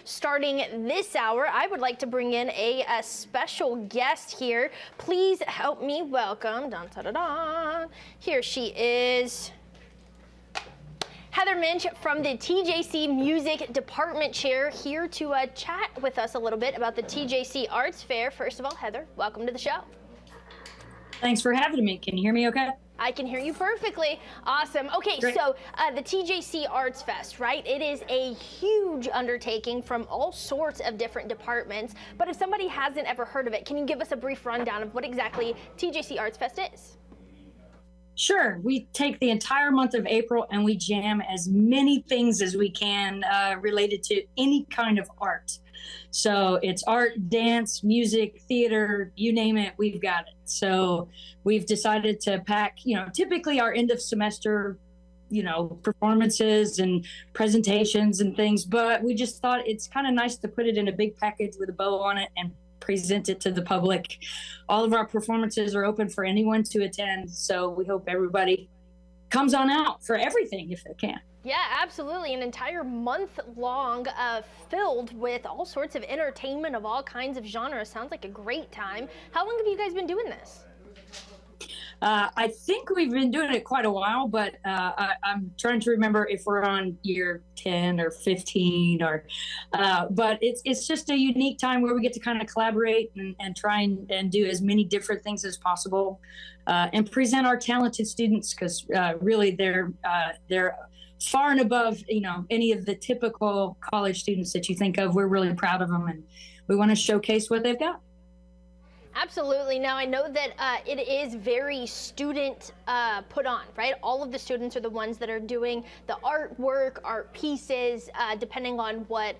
starting this hour. I would like to bring in a special guest here. Please help me welcome, dun, dun, dun, dun. Here she is. Heather Mensch from the TJC Music Department Chair, here to chat with us a little bit about the TJC Arts Fair. First of all, Heather, welcome to the show. Thanks for having me. Can you hear me okay? I can hear you perfectly. Awesome. Okay, Great. So the TJC Arts Fest, right? It is a huge undertaking from all sorts of different departments. But if somebody hasn't ever heard of it, can you give us a brief rundown of what exactly TJC Arts Fest is? Sure. We take the entire month of April and we jam as many things as we can related to any kind of art. So it's art, dance, music, theater, you name it, we've got it. So we've decided to pack, typically our end of semester, performances and presentations and things, but we just thought it's kind of nice to put it in a big package with a bow on it and present it to the public. All of our performances are open for anyone to attend, so we hope everybody comes on out for everything if they can. Yeah, absolutely. An entire month long filled with all sorts of entertainment of all kinds of genres. Sounds like a great time. How long have you guys been doing this? I think we've been doing it quite a while, but I'm trying to remember if we're on year 10 or 15 but it's just a unique time where we get to kind of collaborate and try and do as many different things as possible and present our talented students, because really they're far and above, any of the typical college students that you think of. We're really proud of them and we want to showcase what they've got. Absolutely. Now, I know that it is very student put on, right? All of the students are the ones that are doing the artwork, art pieces, depending on what,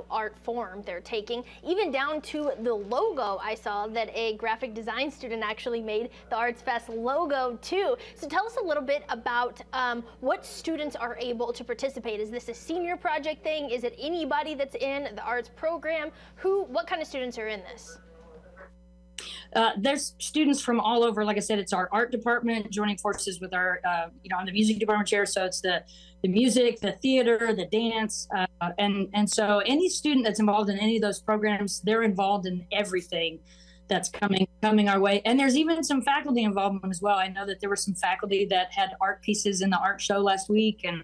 art form they're taking. Even down to the logo, I saw that a graphic design student actually made the Arts Fest logo too. So tell us a little bit about what students are able to participate. Is this a senior project thing? Is it anybody that's in the arts program? What kind of students are in this? There's students from all over. Like I said, it's our art department joining forces with our, I'm the music department chair. So it's the music, the theater, the dance. And so any student that's involved in any of those programs, they're involved in everything that's coming our way. And there's even some faculty involvement as well. I know that there were some faculty that had art pieces in the art show last week. And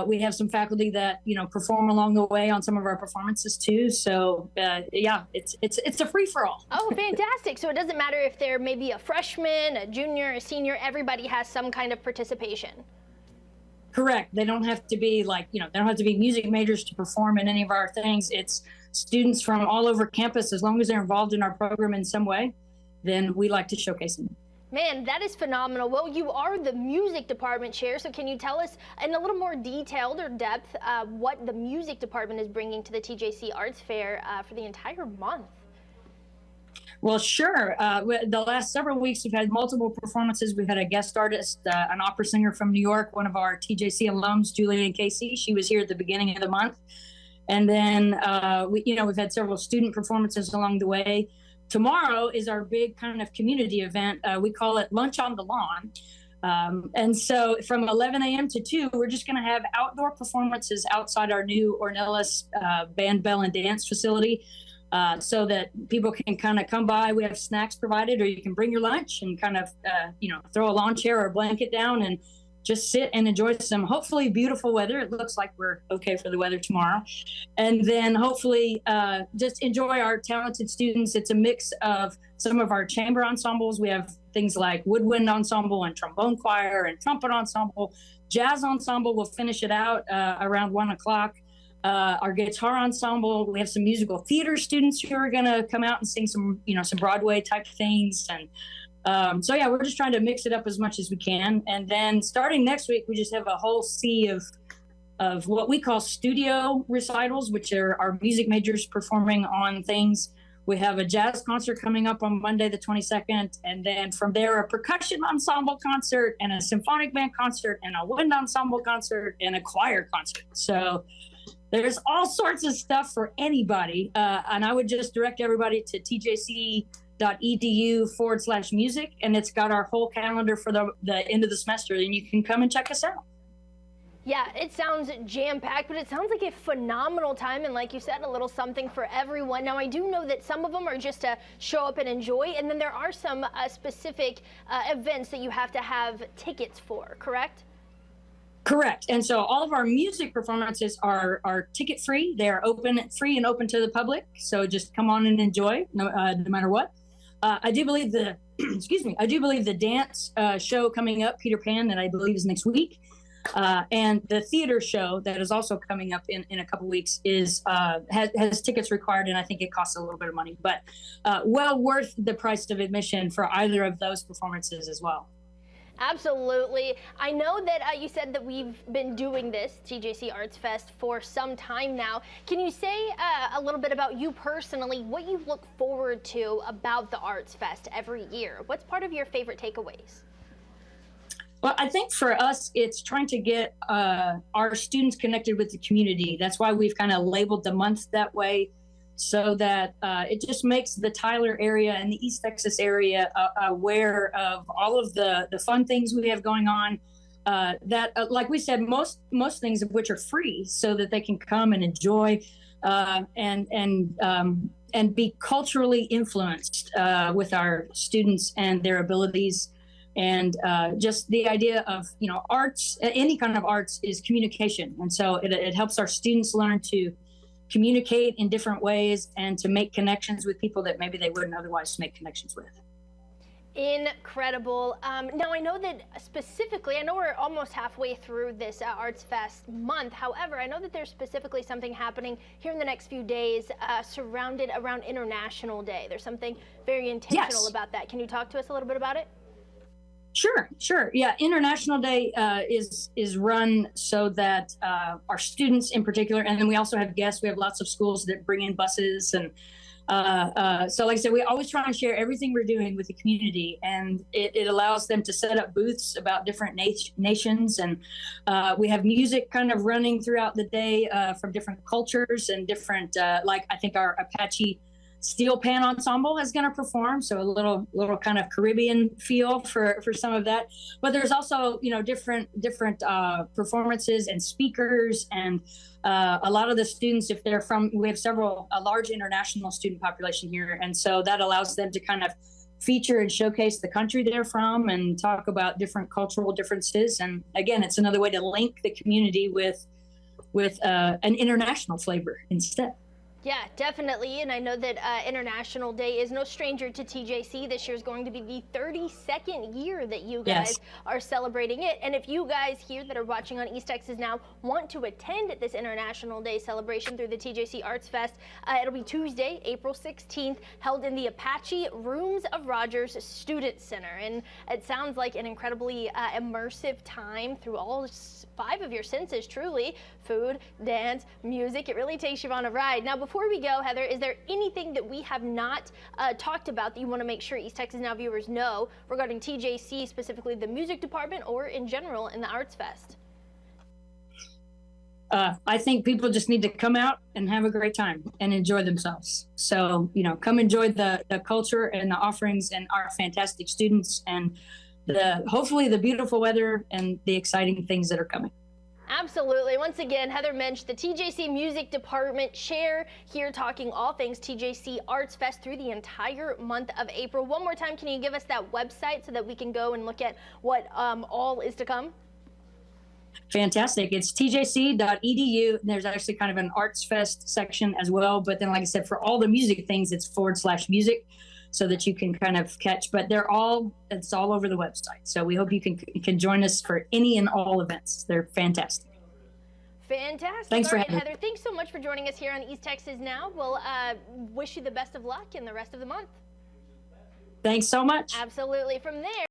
we have some faculty that, perform along the way on some of our performances too. So yeah, it's a free for all. Oh, fantastic. So it doesn't matter if they're maybe a freshman, a junior, a senior, everybody has some kind of participation. Correct. They don't have to be they don't have to be music majors to perform in any of our things. It's students from all over campus. As long as they're involved in our program in some way, then we like to showcase them. Man, that is phenomenal. Well, you are the music department chair, so can you tell us in a little more detailed or depth what the music department is bringing to the TJC Arts Fair for the entire month? Well, sure. The last several weeks, we've had multiple performances. We've had a guest artist, an opera singer from New York, one of our TJC alums, Julian Casey. She was here at the beginning of the month. And then, we've had several student performances along the way. Tomorrow is our big kind of community event. We call it Lunch on the Lawn. And so from 11 a.m. to 2, we're just going to have outdoor performances outside our new Ornelas Band, Bell, and Dance facility so that people can kind of come by. We have snacks provided, or you can bring your lunch and kind of, throw a lawn chair or a blanket down and just sit and enjoy some hopefully beautiful weather. It looks like we're okay for the weather tomorrow. And then hopefully just enjoy our talented students. It's a mix of some of our chamber ensembles. We have things like woodwind ensemble and trombone choir and trumpet ensemble. Jazz ensemble will finish it out around 1 o'clock. Our guitar ensemble, we have some musical theater students who are going to come out and sing some Broadway type things. And so yeah, we're just trying to mix it up as much as we can. And then starting next week, we just have a whole sea of what we call studio recitals, which are our music majors performing on things. We have a jazz concert coming up on Monday, the 22nd. And then from there, a percussion ensemble concert and a symphonic band concert and a wind ensemble concert and a choir concert. So there's all sorts of stuff for anybody. And I would just direct everybody to tjc.edu/music, and it's got our whole calendar for the end of the semester, and you can come and check us out. Yeah, it sounds jam-packed, but it sounds like a phenomenal time, and like you said, a little something for everyone. Now, I do know that some of them are just to show up and enjoy, and then there are some specific events that you have to have tickets for, correct? Correct. And so all of our music performances are ticket free. They are free and open to the public. So just come on and enjoy, no matter what. I do believe the excuse me. I do believe the dance show coming up, Peter Pan, that I believe is next week. And the theater show that is also coming up in a couple weeks has tickets required, and I think it costs a little bit of money, but well worth the price of admission for either of those performances as well. Absolutely. I know that you said that we've been doing this TJC Arts Fest for some time now. Can you say a little bit about you personally, what you look forward to about the Arts Fest every year? What's part of your favorite takeaways? Well, I think for us, it's trying to get our students connected with the community. That's why we've kind of labeled the month that way, so that it just makes the Tyler area and the East Texas area aware of all of the fun things we have going on. Like we said, most things of which are free, so that they can come and enjoy and be culturally influenced with our students and their abilities. And just the idea of, arts, any kind of arts is communication. And so it helps our students learn to communicate in different ways and to make connections with people that maybe they wouldn't otherwise make connections with. Incredible. Now, I know that specifically, I know we're almost halfway through this Arts Fest month. However, I know that there's specifically something happening here in the next few days surrounded around International Day. There's something very intentional about that. Can you talk to us a little bit about it? Sure. Yeah, International Day is run so that our students in particular, and then we also have guests. We have lots of schools that bring in buses, and so like I said, we always try and share everything we're doing with the community, and it allows them to set up booths about different nations, and we have music kind of running throughout the day from different cultures and different, like I think our Apache Steel Pan Ensemble is going to perform, so a little kind of Caribbean feel for some of that. But there's also different performances and speakers, and a lot of the students, if they're we have a large international student population here, and so that allows them to kind of feature and showcase the country they're from and talk about different cultural differences. And again, it's another way to link the community with an international flavor instead. Yeah, definitely. And I know that International Day is no stranger to TJC. This year is going to be the 32nd year that you guys are celebrating it. And if you guys here that are watching on East Texas Now want to attend this International Day celebration through the TJC Arts Fest, it'll be Tuesday, April 16th, held in the Apache Rooms of Rogers Student Center. And it sounds like an incredibly immersive time through all 5 of your senses, truly. Food, dance, music. It really takes you on a ride. Now, before we go, Heather, is there anything that we have not talked about that you want to make sure East Texas Now viewers know regarding TJC, specifically the music department, or in general in the Arts Fest? I think people just need to come out and have a great time and enjoy themselves. So, come enjoy the culture and the offerings and our fantastic students and hopefully the beautiful weather and the exciting things that are coming. Absolutely. Once again, Heather Mensch, the TJC Music Department Chair, here talking all things TJC Arts Fest through the entire month of April. One more time, can you give us that website so that we can go and look at what all is to come? Fantastic. It's tjc.edu. There's actually kind of an Arts Fest section as well. But then, like I said, for all the music things, it's /music. So that you can kind of catch, but it's all over the website. So we hope you can join us for any and all events. They're fantastic. Fantastic. Thanks for having me. Heather, thanks so much for joining us here on East Texas Now. We'll wish you the best of luck in the rest of the month. Thanks so much. Absolutely. From there.